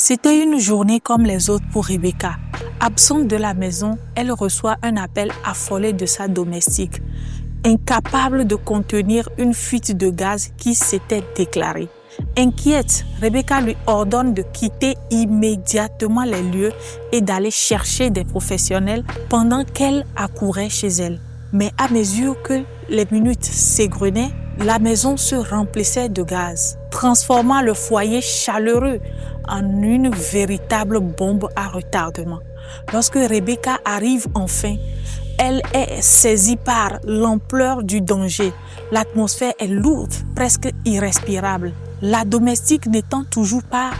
C'était une journée comme les autres pour Rebecca. Absente de la maison, elle reçoit un appel affolé de sa domestique, incapable de contenir une fuite de gaz qui s'était déclarée. Inquiète, Rebecca lui ordonne de quitter immédiatement les lieux et d'aller chercher des professionnels pendant qu'elle accourait chez elle. Mais à mesure que les minutes s'égrenaient, la maison se remplissait de gaz, transformant le foyer chaleureux en une véritable bombe à retardement. Lorsque Rebecca arrive enfin, elle est saisie par l'ampleur du danger. L'atmosphère est lourde, presque irrespirable. La domestique n'étant toujours pas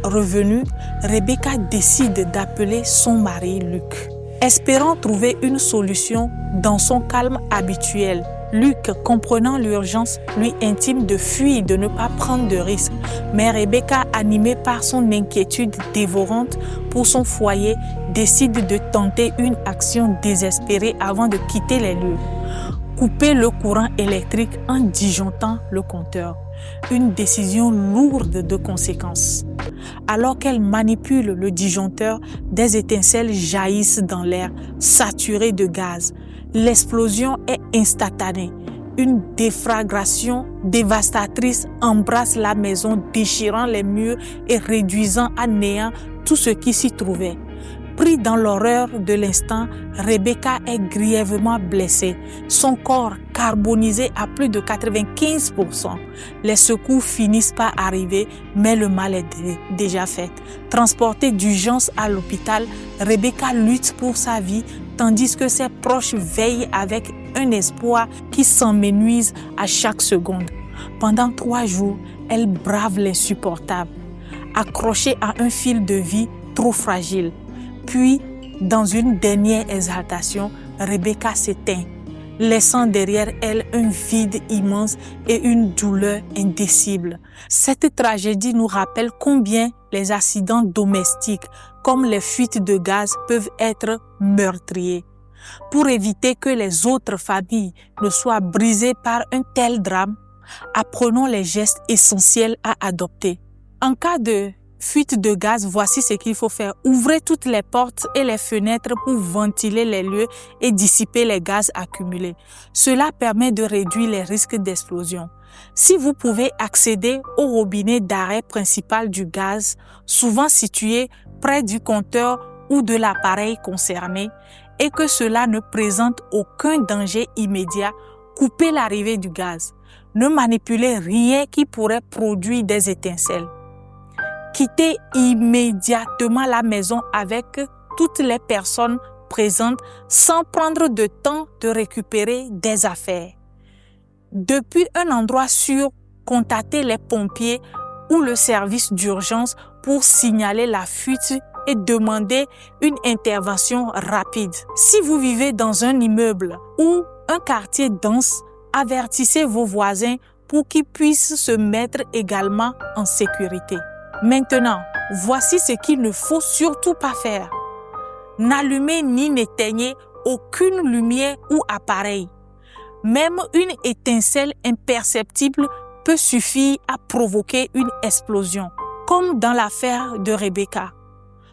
revenue, Rebecca décide d'appeler son mari Luc. Espérant trouver une solution dans son calme habituel, Luc, comprenant l'urgence, lui intime de fuir, de ne pas prendre de risques. Mais Rebecca, animée par son inquiétude dévorante pour son foyer, décide de tenter une action désespérée avant de quitter les lieux. Couper le courant électrique en disjonctant le compteur. Une décision lourde de conséquences. Alors qu'elle manipule le disjoncteur, des étincelles jaillissent dans l'air, saturées de gaz. L'explosion est instantanée. Une déflagration dévastatrice embrasse la maison, déchirant les murs et réduisant à néant tout ce qui s'y trouvait. Pris dans l'horreur de l'instant, Rebecca est grièvement blessée. Son corps carbonisé à plus de 95%. Les secours finissent par arriver, mais le mal est déjà fait. Transportée d'urgence à l'hôpital, Rebecca lutte pour sa vie, tandis que ses proches veillent avec un espoir qui s'amenuise à chaque seconde. Pendant 3 jours, elle brave l'insupportable, accrochée à un fil de vie trop fragile. Puis, dans une dernière exaltation, Rebecca s'éteint, laissant derrière elle un vide immense et une douleur indicible. Cette tragédie nous rappelle combien les accidents domestiques, comme les fuites de gaz, peuvent être meurtriers. Pour éviter que les autres familles ne soient brisées par un tel drame, apprenons les gestes essentiels à adopter. En cas de fuite de gaz, voici ce qu'il faut faire. Ouvrez toutes les portes et les fenêtres pour ventiler les lieux et dissiper les gaz accumulés. Cela permet de réduire les risques d'explosion. Si vous pouvez accéder au robinet d'arrêt principal du gaz, souvent situé près du compteur ou de l'appareil concerné, et que cela ne présente aucun danger immédiat, coupez l'arrivée du gaz. Ne manipulez rien qui pourrait produire des étincelles. Quittez immédiatement la maison avec toutes les personnes présentes sans prendre de temps de récupérer des affaires. Depuis un endroit sûr, contactez les pompiers ou le service d'urgence pour signaler la fuite et demander une intervention rapide. Si vous vivez dans un immeuble ou un quartier dense, avertissez vos voisins pour qu'ils puissent se mettre également en sécurité. Maintenant, voici ce qu'il ne faut surtout pas faire. N'allumez ni n'éteignez aucune lumière ou appareil. Même une étincelle imperceptible peut suffire à provoquer une explosion, comme dans l'affaire de Rebecca.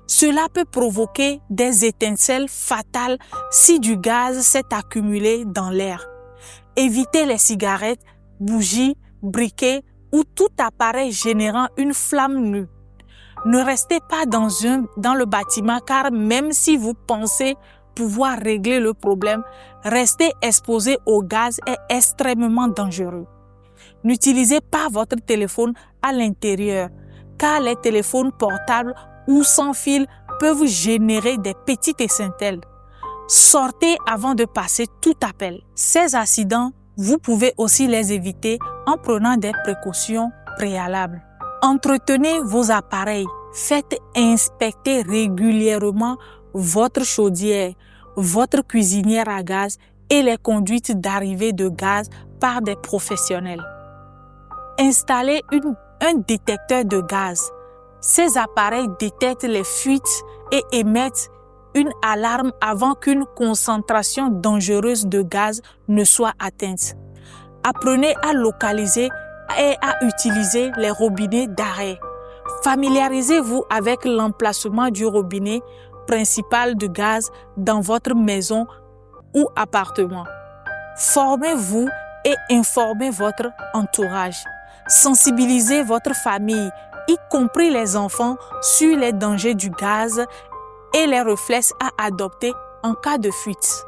Cela peut provoquer des étincelles fatales si du gaz s'est accumulé dans l'air. Évitez les cigarettes, bougies, briquets ou tout appareil générant une flamme nue. Ne restez pas dans le bâtiment car même si vous pensez pouvoir régler le problème, rester exposé au gaz est extrêmement dangereux. N'utilisez pas votre téléphone à l'intérieur car les téléphones portables ou sans fil peuvent générer des petites étincelles. Sortez avant de passer tout appel. Ces accidents, vous pouvez aussi les éviter en prenant des précautions préalables. Entretenez vos appareils. Faites inspecter régulièrement votre chaudière, votre cuisinière à gaz et les conduites d'arrivée de gaz par des professionnels. Installez un détecteur de gaz. Ces appareils détectent les fuites et émettent une alarme avant qu'une concentration dangereuse de gaz ne soit atteinte. Apprenez à localiser et à utiliser les robinets d'arrêt. Familiarisez-vous avec l'emplacement du robinet principal de gaz dans votre maison ou appartement. Formez-vous et informez votre entourage. Sensibilisez votre famille, y compris les enfants, sur les dangers du gaz et les réflexes à adopter en cas de fuite.